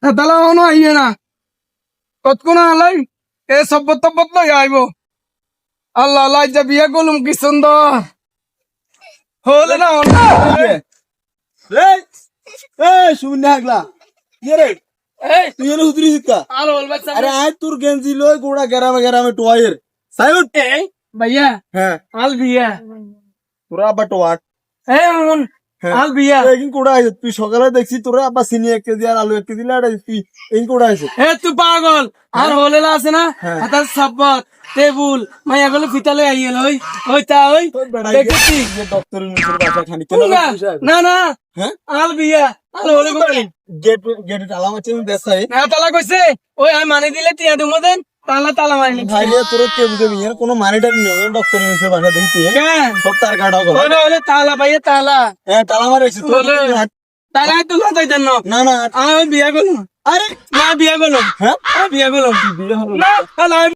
তালা হনো আইয়ে না কতক্ষণ আলাই এ সব্বত তব্বত লই আইব আল্লাহ আল্লাহ যা বিয়া করলুম কি সুন্দর হলে না শূন্য হাগলা ইয়ে রে এই তুই এনে হুদরি শিক্ষা আর বলবা আরে আয় তোর গেঞ্জি লই গোড়া গেরামে গেরামে টোয়াইয়ের সাইড এই ভাইয়া হ্যাঁ আল বিয়া তোরা আব্বা টোয়াট এই মন আল বিয়া এগিন কোড়া আইছে তুই সকালে দেখছি তোরা আব্বা চিনি 1 কেজি আর আলু 1 কেজি লাড়াই তুই এগিন কোড়া আইছে এ তুই পাগল আর হলে আছে না হ্যাঁ। হাতার সব্বত টেবুল মাইয়া গুলো ফিতালে আইয়ে লই ওই তা ওই দেখেছি ডক্টরের মুখের ভাষা খানি কেন উঙ্গা, না না হ্যাঁ আল বিয়া আল হলে কই গেট গেট তালা মারছে দেশাই না তালা কইছে ওই আমি মানে দিলে তিয়া দুমো দেন তালা তালা মারি ভাই রে তোর কে বুঝে বিয়ের কোনো মানিটার নেই ডক্টরের মুখের ভাষা দেখতে কেন সব তার কাটা গো হলে হলে তালা ভাইয়া তালা হ্যাঁ তালা মারছে তোর হলে। তালা তো লাগাই দেন না না না আমি বিয়া করলাম আরে না বিয়া করলাম হ্যাঁ বিয়া করলাম বিয়ে হলো না তালা